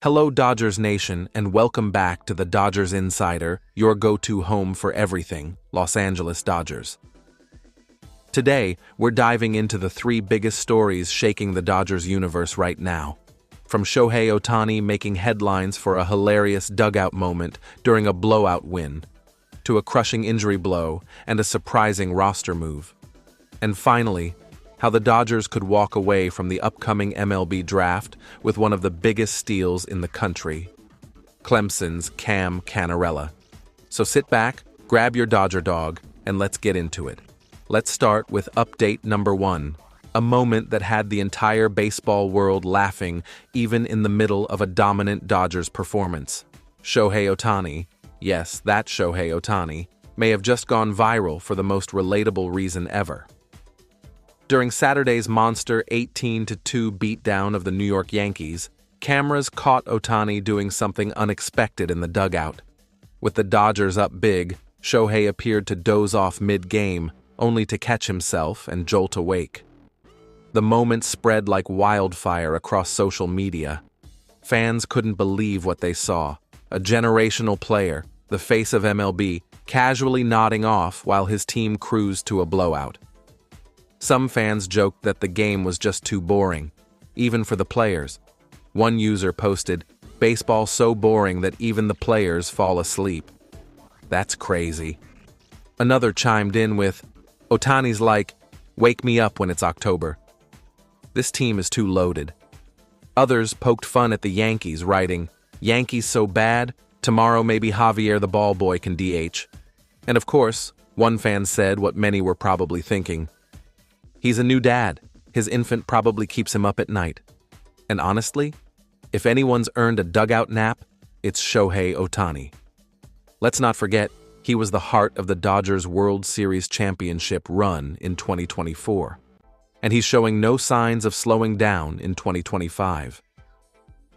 Hello Dodgers Nation and welcome back to the Dodgers Insider, your go-to home for everything, Los Angeles Dodgers. Today, we're diving into the three biggest stories shaking the Dodgers universe right now. From Shohei Ohtani making headlines for a hilarious dugout moment during a blowout win, to a crushing injury blow and a surprising roster move. And finally, how the Dodgers could walk away from the upcoming MLB Draft with one of the biggest steals in the country, Clemson's Cannarella. So sit back, grab your Dodger dog, and let's get into it. Let's start with update number 1, a moment that had the entire baseball world laughing even in the middle of a dominant Dodgers performance. Shohei Ohtani, yes, that Shohei Ohtani, may have just gone viral for the most relatable reason ever. During Saturday's monster 18-2 beatdown of the New York Yankees, cameras caught Ohtani doing something unexpected in the dugout. With the Dodgers up big, Shohei appeared to doze off mid-game, only to catch himself and jolt awake. The moment spread like wildfire across social media. Fans couldn't believe what they saw. A generational player, the face of MLB, casually nodding off while his team cruised to a blowout. Some fans joked that the game was just too boring, even for the players. One user posted, "Baseball so boring that even the players fall asleep." That's crazy. Another chimed in with, "Ohtani's like, wake me up when it's October." This team is too loaded. Others poked fun at the Yankees, writing, "Yankees so bad, tomorrow maybe Javier the ball boy can DH." And of course, one fan said what many were probably thinking. He's a new dad. His infant probably keeps him up at night. And honestly, if anyone's earned a dugout nap, it's Shohei Ohtani. Let's not forget, he was the heart of the Dodgers World Series championship run in 2024. And he's showing no signs of slowing down in 2025.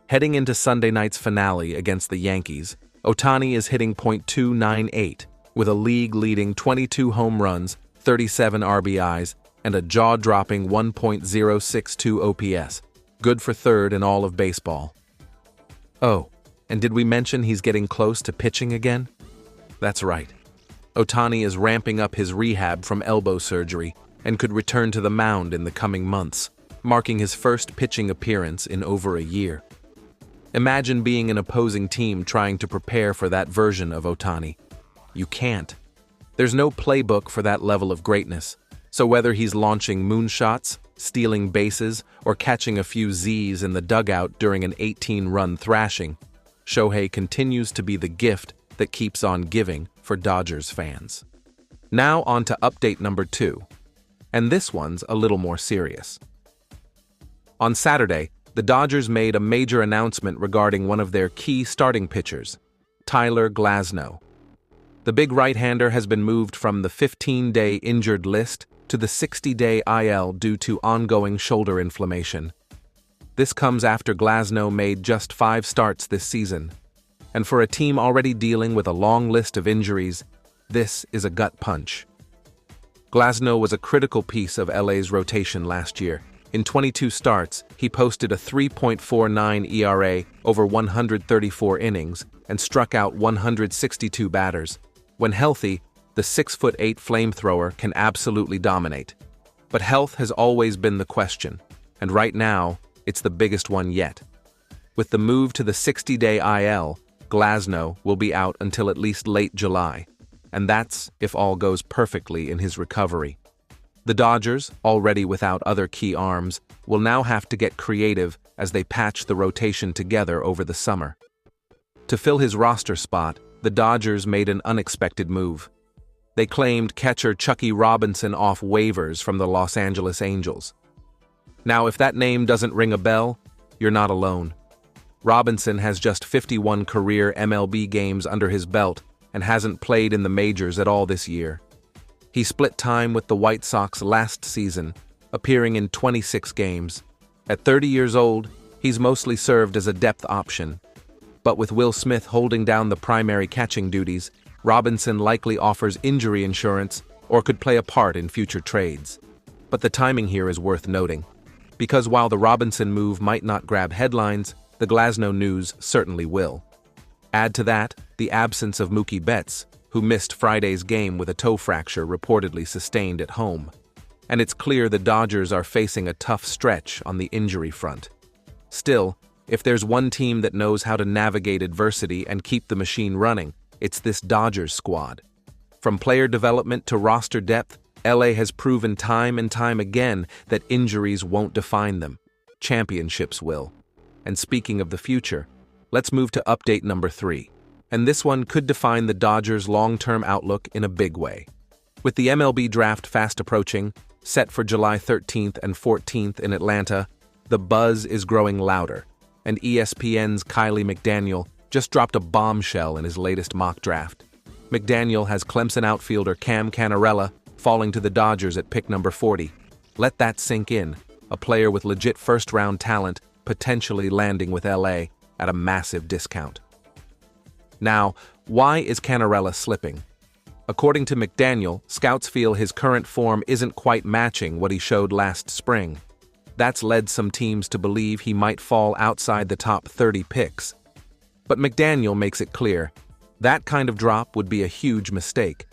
Heading into Sunday night's finale against the Yankees, Ohtani is hitting .298 with a league-leading 22 home runs, 37 RBIs, and a jaw-dropping 1.062 OPS, good for third in all of baseball. Oh, and did we mention he's getting close to pitching again? That's right. Ohtani is ramping up his rehab from elbow surgery and could return to the mound in the coming months, marking his first pitching appearance in over a year. Imagine being an opposing team trying to prepare for that version of Ohtani. You can't. There's no playbook for that level of greatness. So whether he's launching moonshots, stealing bases, or catching a few Z's in the dugout during an 18-run thrashing, Shohei continues to be the gift that keeps on giving for Dodgers fans. Now on to update number 2. And this one's a little more serious. On Saturday, the Dodgers made a major announcement regarding one of their key starting pitchers, Tyler Glasnow. The big right-hander has been moved from the 15-day injured list to the 60-day IL due to ongoing shoulder inflammation. This comes after Glasnow made just 5 starts this season. And for a team already dealing with a long list of injuries, this is a gut punch. Glasnow was a critical piece of LA's rotation last year. In 22 starts, he posted a 3.49 ERA over 134 innings and struck out 162 batters. When healthy, the 6'8" flamethrower can absolutely dominate. But health has always been the question, and right now, it's the biggest one yet. With the move to the 60-day IL, Glasnow will be out until at least late July, and that's if all goes perfectly in his recovery. The Dodgers, already without other key arms, will now have to get creative as they patch the rotation together over the summer. To fill his roster spot, the Dodgers made an unexpected move. They claimed catcher Chuckie Robinson off waivers from the Los Angeles Angels. Now, if that name doesn't ring a bell, you're not alone. Robinson has just 51 career MLB games under his belt and hasn't played in the majors at all this year. He split time with the White Sox last season, appearing in 26 games. At 30 years old, he's mostly served as a depth option. But with Will Smith holding down the primary catching duties, Robinson likely offers injury insurance or could play a part in future trades. But the timing here is worth noting, because while the Robinson move might not grab headlines, The Glasnow news certainly will. Add to that the absence of Mookie Betts, who missed Friday's game with a toe fracture reportedly sustained at home. And it's clear the Dodgers are facing a tough stretch on the injury front. Still, if there's one team that knows how to navigate adversity and keep the machine running, it's this Dodgers squad. From player development to roster depth, LA has proven time and time again that injuries won't define them. Championships will. And speaking of the future, let's move to update number 3. And this one could define the Dodgers' long-term outlook in a big way. With the MLB Draft fast approaching, set for July 13th and 14th in Atlanta, the buzz is growing louder, and ESPN's Kiley McDaniel just dropped a bombshell in his latest mock draft. McDaniel has Clemson outfielder Cannarella falling to the Dodgers at pick number 40. Let that sink in, a player with legit first-round talent potentially landing with LA at a massive discount. Now, why is Cannarella slipping? According to McDaniel, scouts feel his current form isn't quite matching what he showed last spring. That's led some teams to believe he might fall outside the top 30 picks. But McDaniel makes it clear, that kind of drop would be a huge mistake.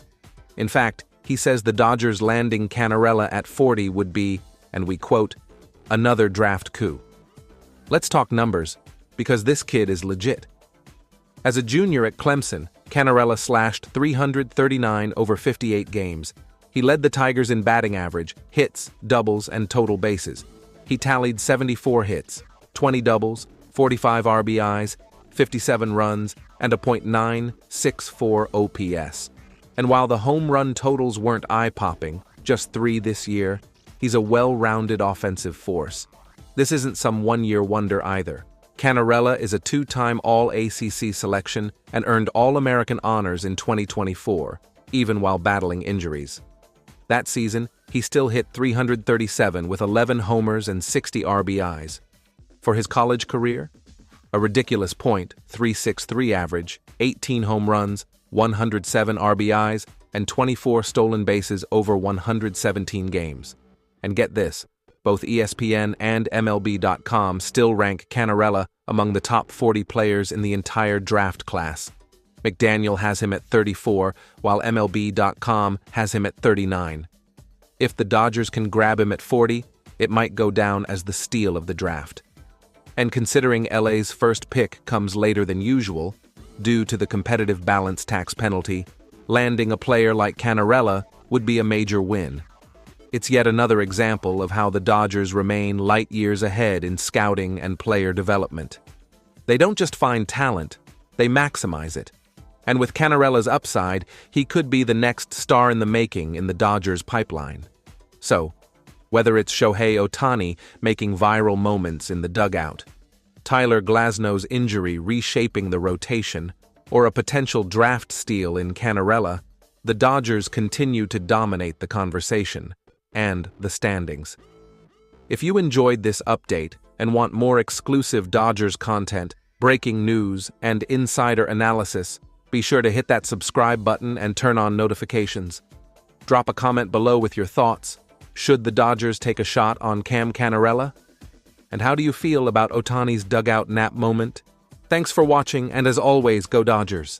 In fact, he says the Dodgers landing Cannarella at 40 would be, and we quote, another draft coup. Let's talk numbers, because this kid is legit. As a junior at Clemson, Cannarella slashed 339 over 58 games. He led the Tigers in batting average, hits, doubles, and total bases. He tallied 74 hits, 20 doubles, 45 RBIs, 57 runs, and a .964 OPS. And while the home run totals weren't eye-popping, just 3 this year, he's a well-rounded offensive force. This isn't some one-year wonder either. Cannarella is a 2-time All-ACC selection and earned All-American honors in 2024, even while battling injuries. That season, he still hit 337 with 11 homers and 60 RBIs. For his college career, a ridiculous .363 average, 18 home runs, 107 RBIs, and 24 stolen bases over 117 games. And get this, both ESPN and MLB.com still rank Cannarella among the top 40 players in the entire draft class. McDaniel has him at 34, while MLB.com has him at 39. If the Dodgers can grab him at 40, it might go down as the steal of the draft. And considering LA's first pick comes later than usual, due to the competitive balance tax penalty, landing a player like Cannarella would be a major win. It's yet another example of how the Dodgers remain light years ahead in scouting and player development. They don't just find talent, they maximize it. And with Cannarella's upside, he could be the next star in the making in the Dodgers pipeline. So, whether it's Shohei Ohtani making viral moments in the dugout, Tyler Glasnow's injury reshaping the rotation, or a potential draft steal in Cannarella, the Dodgers continue to dominate the conversation and the standings. If you enjoyed this update and want more exclusive Dodgers content, breaking news, and insider analysis, be sure to hit that subscribe button and turn on notifications. Drop a comment below with your thoughts. Should the Dodgers take a shot on Cannarella? And how do you feel about Ohtani's dugout nap moment? Thanks for watching, and as always, go Dodgers!